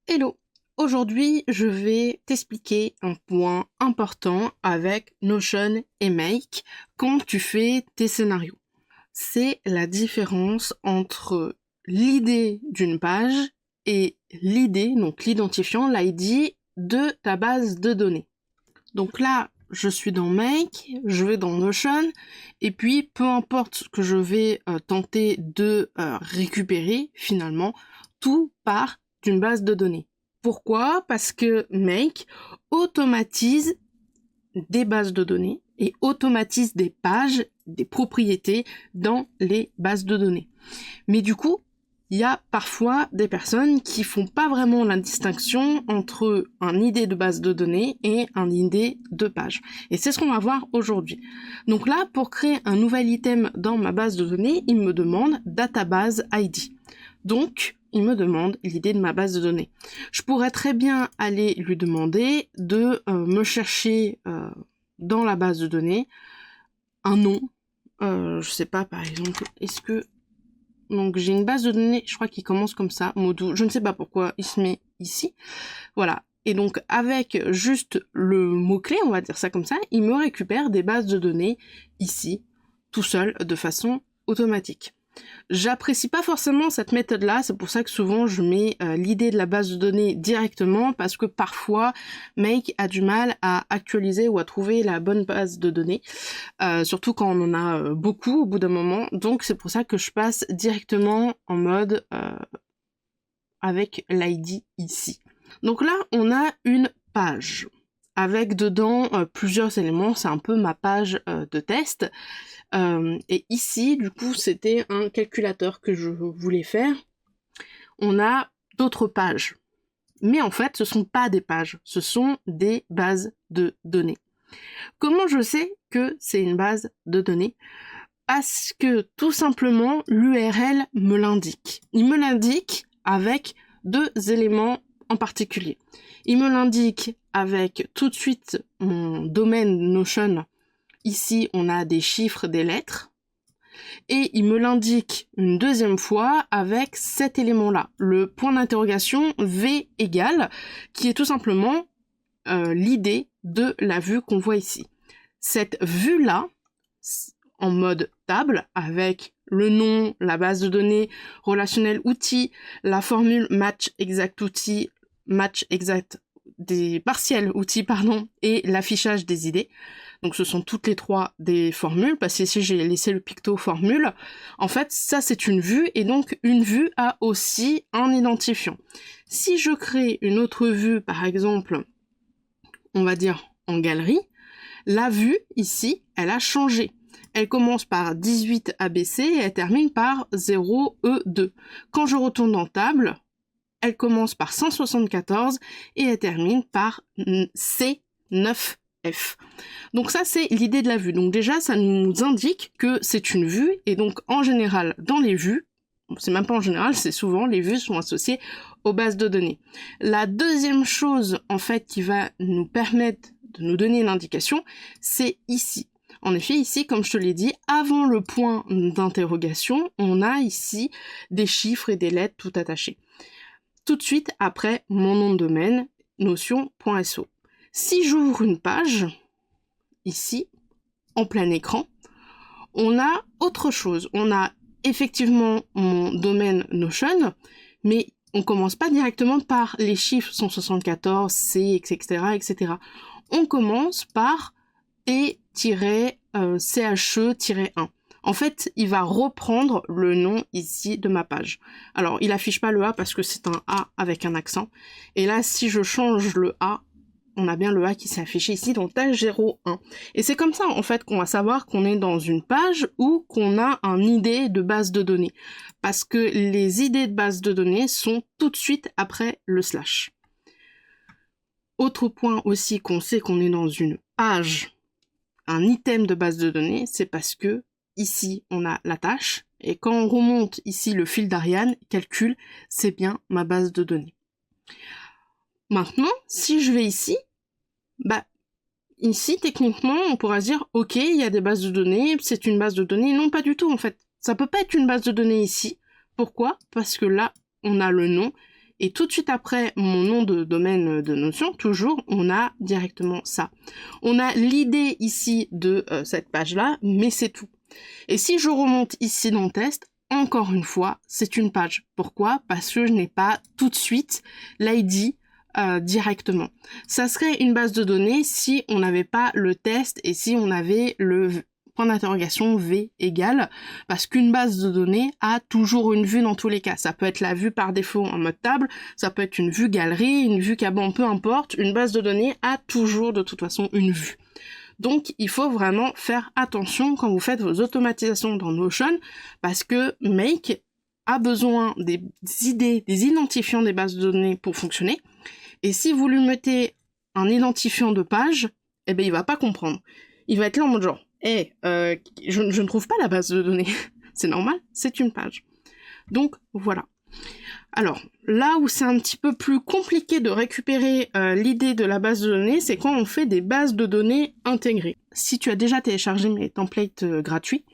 Hello! Aujourd'hui, je vais t'expliquer un point important avec Notion et Make quand tu fais tes scénarios. C'est la différence entre l'idée d'une page et l'idée, donc l'identifiant, l'ID de ta base de données. Donc là, je suis dans Make, je vais dans Notion, et puis peu importe ce que je vais tenter de récupérer, finalement, tout part d'une base de données. Pourquoi? Parce que Make automatise des bases de données et automatise des pages, des propriétés dans les bases de données. Mais du coup, il y a parfois des personnes qui font pas vraiment la distinction entre un idée de base de données et un idée de page. Et c'est ce qu'on va voir aujourd'hui. Donc là, pour créer un nouvel item dans ma base de données, il me demande database ID. Donc, il me demande l'idée de ma base de données. Je pourrais très bien aller lui demander de me chercher dans la base de données un nom. Je sais pas, par exemple, est-ce que... Donc j'ai une base de données, je crois qu'il commence comme ça, Modou, je ne sais pas pourquoi il se met ici. Voilà. Et donc avec juste le mot-clé, on va dire ça comme ça, il me récupère des bases de données ici, tout seul, de façon automatique. J'apprécie pas forcément cette méthode-là, c'est pour ça que souvent je mets l'idée de la base de données directement, parce que parfois Make a du mal à actualiser ou à trouver la bonne base de données, surtout quand on en a beaucoup au bout d'un moment, donc c'est pour ça que je passe directement en mode avec l'ID ici. Donc là on a une page avec dedans plusieurs éléments, c'est un peu ma page de test. Et ici, du coup, c'était un calculateur que je voulais faire. On a d'autres pages. Mais en fait, ce sont pas des pages, ce sont des bases de données. Comment je sais que c'est une base de données? Parce que tout simplement, l'URL me l'indique. Il me l'indique avec deux éléments en particulier. Il me l'indique avec tout de suite mon domaine Notion. Ici, on a des chiffres, des lettres. Et il me l'indique une deuxième fois avec cet élément-là, le point d'interrogation V égale, qui est tout simplement l'idée de la vue qu'on voit ici. Cette vue-là, en mode table, avec le nom, la base de données, relationnel outil, la formule match exact outil, match exact des partiels outils, pardon, et l'affichage des idées. Donc ce sont toutes les trois des formules, parce que ici j'ai laissé le picto formule. En fait, ça c'est une vue, et donc une vue a aussi un identifiant. Si je crée une autre vue, par exemple, on va dire en galerie, la vue ici, elle a changé. Elle commence par 18 ABC et elle termine par 0E2. Quand je retourne en table, elle commence par 174 et elle termine par C9F. Donc ça, c'est l'idée de la vue. Donc déjà, ça nous indique que c'est une vue, et donc en général, dans les vues, c'est même pas en général, c'est souvent, les vues sont associées aux bases de données. La deuxième chose, en fait, qui va nous permettre de nous donner une indication, c'est ici. En effet, ici, comme je te l'ai dit, avant le point d'interrogation, on a ici des chiffres et des lettres tout attachés. Tout de suite après mon nom de domaine, notion.so. Si j'ouvre une page, ici, en plein écran, on a autre chose. On a effectivement mon domaine Notion, mais on commence pas directement par les chiffres 174, C, etc., etc. On commence par P-CHE-1. En fait, il va reprendre le nom ici de ma page. Alors, il affiche pas le A parce que c'est un A avec un accent. Et là, si je change le A, on a bien le A qui s'est affiché ici, donc page 01. Et c'est comme ça, en fait, qu'on va savoir qu'on est dans une page ou qu'on a un idée de base de données. Parce que les idées de base de données sont tout de suite après le slash. Autre point aussi qu'on sait qu'on est dans une page, un item de base de données, c'est parce que ici, on a la tâche, et quand on remonte ici le fil d'Ariane, calcul, c'est bien ma base de données. Maintenant, si je vais ici, ici, techniquement, on pourra se dire, ok, il y a des bases de données, c'est une base de données. Non, pas du tout, en fait. Ça peut pas être une base de données ici. Pourquoi? Parce que là, on a le nom, Et tout de suite après mon nom de domaine de Notion, toujours, on a directement ça. On a l'idée ici de cette page-là, mais c'est tout. Et si je remonte ici dans le test, encore une fois, c'est une page. Pourquoi ? Parce que je n'ai pas tout de suite l'ID directement. Ça serait une base de données si on n'avait pas le test et si on avait le point d'interrogation V égale, parce qu'une base de données a toujours une vue dans tous les cas. Ça peut être la vue par défaut en mode table, ça peut être une vue galerie, une vue caban, peu importe, une base de données a toujours de toute façon une vue. Donc il faut vraiment faire attention quand vous faites vos automatisations dans Notion, parce que Make a besoin des idées, des identifiants des bases de données pour fonctionner, et si vous lui mettez un identifiant de page, eh ben il va pas comprendre. Il va être là en mode genre, je ne trouve pas la base de données. C'est normal, c'est une page. Donc voilà. Alors, là où c'est un petit peu plus compliqué de récupérer l'idée de la base de données, c'est quand on fait des bases de données intégrées. Si tu as déjà téléchargé mes templates gratuits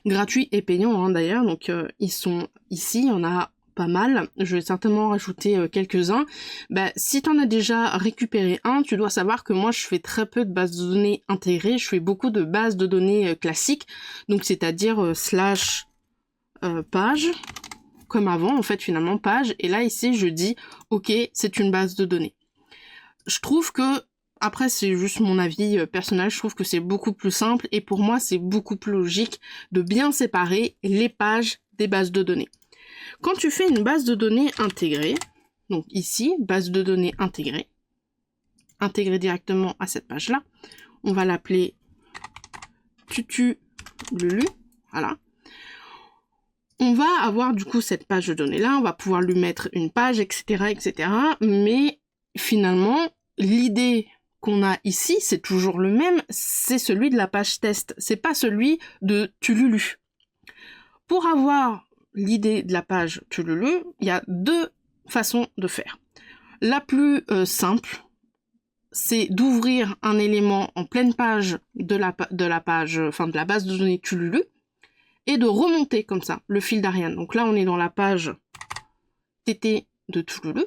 et payants d'ailleurs, donc ils sont ici, il y en a pas mal, je vais certainement rajouter quelques-uns. Si tu en as déjà récupéré un, tu dois savoir que moi je fais très peu de bases de données intégrées, je fais beaucoup de bases de données classiques, donc c'est-à-dire slash page, comme avant en fait finalement page, et là ici je dis ok c'est une base de données. Je trouve que, après c'est juste mon avis personnel, je trouve que c'est beaucoup plus simple et pour moi c'est beaucoup plus logique de bien séparer les pages des bases de données. Quand tu fais une base de données intégrée, donc ici, base de données intégrée directement à cette page-là, on va l'appeler tutululu, voilà. On va avoir du coup cette page de données-là, on va pouvoir lui mettre une page, etc., mais finalement, l'idée qu'on a ici, c'est toujours le même, c'est celui de la page test, c'est pas celui de tululu. Pour avoir l'idée de la page Tululu, il y a deux façons de faire. La plus simple, c'est d'ouvrir un élément en pleine page de la base de données Tululu et de remonter comme ça le fil d'Ariane. Donc là, on est dans la page TT de Tululu.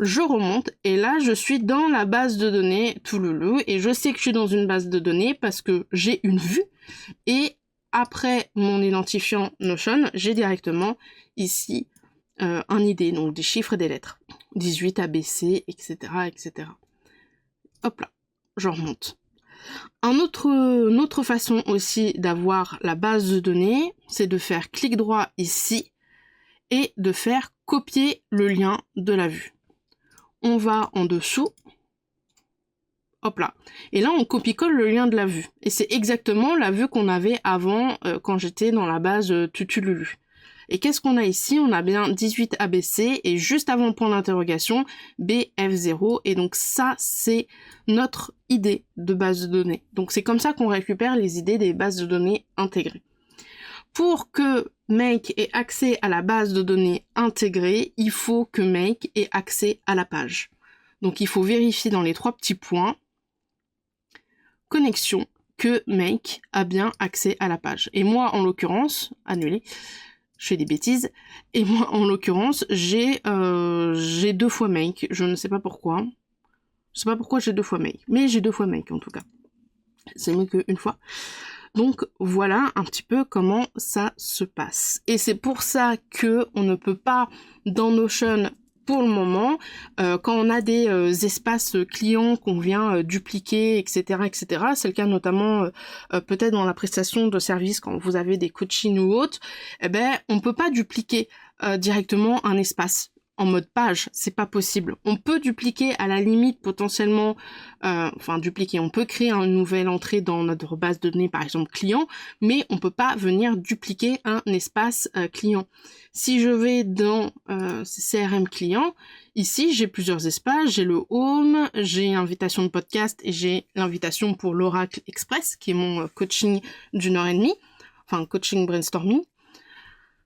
Je remonte et là, je suis dans la base de données Tululu et je sais que je suis dans une base de données parce que j'ai une vue et après mon identifiant Notion, j'ai directement ici un ID, donc des chiffres et des lettres. 18 ABC, etc., etc. Hop là, je remonte. Une autre façon aussi d'avoir la base de données, c'est de faire clic droit ici et de faire copier le lien de la vue. On va en dessous. Hop là. Et là, on copie-colle le lien de la vue. Et c'est exactement la vue qu'on avait avant quand j'étais dans la base tutululu. Et qu'est-ce qu'on a ici? On a bien 18 ABC et juste avant le point d'interrogation, BF0. Et donc ça, c'est notre idée de base de données. Donc c'est comme ça qu'on récupère les idées des bases de données intégrées. Pour que Make ait accès à la base de données intégrée, il faut que Make ait accès à la page. Donc il faut vérifier dans les trois petits points connexion que Make a bien accès à la page. Et moi, en l'occurrence, annulé, je fais des bêtises, et moi, en l'occurrence, j'ai 2 fois Make, je ne sais pas pourquoi. Je sais pas pourquoi j'ai 2 fois Make, mais j'ai 2 fois Make en tout cas. C'est mieux qu'une fois. Donc voilà un petit peu comment ça se passe. Et c'est pour ça que on ne peut pas, dans Notion, pour le moment, quand on a des espaces clients qu'on vient dupliquer, etc., c'est le cas notamment peut-être dans la prestation de service quand vous avez des coachings ou autres, on peut pas dupliquer directement un espace en mode page, c'est pas possible. On peut dupliquer à la limite potentiellement, on peut créer une nouvelle entrée dans notre base de données, par exemple client, mais on peut pas venir dupliquer un espace client. Si je vais dans CRM client, ici j'ai plusieurs espaces, j'ai le home, j'ai invitation de podcast et j'ai l'invitation pour l'Oracle Express, qui est mon coaching d'1h30, coaching brainstorming.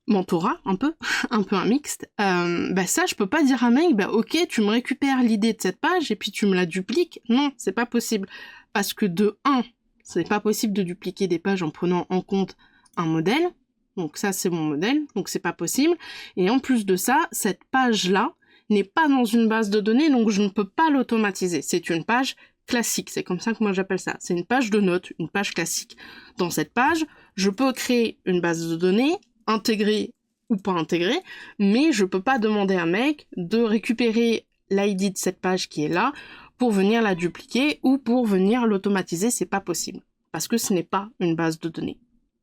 Mentorat, un peu un mixte, ça je peux pas dire à Make, ok tu me récupères l'idée de cette page et puis tu me la dupliques. Non, c'est pas possible. Parce que de 1, c'est pas possible de dupliquer des pages en prenant en compte un modèle. Donc ça c'est mon modèle, donc c'est pas possible. Et en plus de ça, cette page-là n'est pas dans une base de données, donc je ne peux pas l'automatiser. C'est une page classique, c'est comme ça que moi j'appelle ça. C'est une page de notes, une page classique. Dans cette page, je peux créer une base de données, intégrer ou pas intégrer, mais je peux pas demander à Make de récupérer l'ID de cette page qui est là pour venir la dupliquer ou pour venir l'automatiser, c'est pas possible. Parce que ce n'est pas une base de données.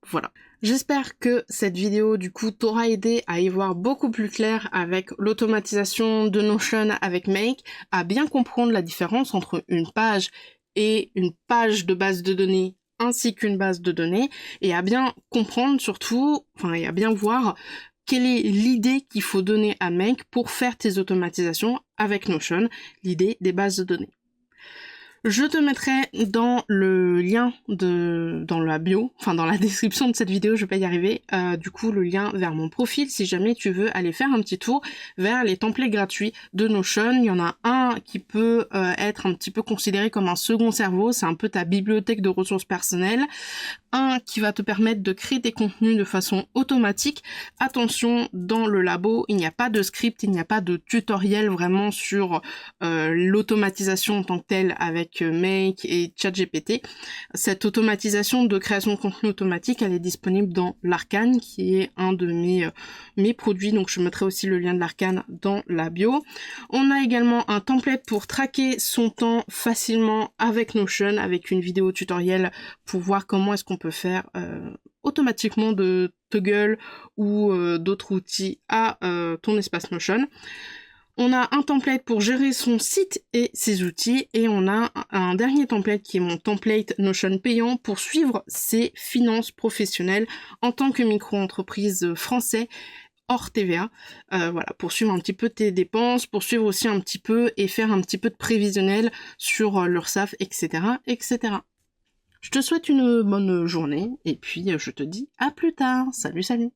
Voilà. J'espère que cette vidéo du coup t'aura aidé à y voir beaucoup plus clair avec l'automatisation de Notion avec Make, à bien comprendre la différence entre une page et une page de base de données ainsi qu'une base de données, et à bien comprendre surtout, et à bien voir quelle est l'idée qu'il faut donner à Make pour faire tes automatisations avec Notion, l'idée des bases de données. Je te mettrai dans le lien dans la bio, dans la description de cette vidéo, je vais pas y arriver, du coup le lien vers mon profil si jamais tu veux aller faire un petit tour vers les templates gratuits de Notion. Il y en a un qui peut être un petit peu considéré comme un second cerveau, c'est un peu ta bibliothèque de ressources personnelles. Un qui va te permettre de créer des contenus de façon automatique. Attention, dans le labo, il n'y a pas de script, il n'y a pas de tutoriel vraiment sur l'automatisation en tant que telle avec Make et ChatGPT. Cette automatisation de création de contenu automatique, elle est disponible dans l'Arcane, qui est un de mes produits, donc je mettrai aussi le lien de l'Arcane dans la bio. On a également un template pour traquer son temps facilement avec Notion, avec une vidéo tutoriel pour voir comment est-ce qu'on peut faire automatiquement de Toggle ou d'autres outils à ton espace Notion. On a un template pour gérer son site et ses outils, et on a un dernier template qui est mon template Notion payant pour suivre ses finances professionnelles en tant que micro-entreprise français hors TVA, voilà, pour suivre un petit peu tes dépenses, pour suivre aussi un petit peu et faire un petit peu de prévisionnel sur l'URSSAF, etc., etc. Je te souhaite une bonne journée et puis je te dis à plus tard. Salut, salut!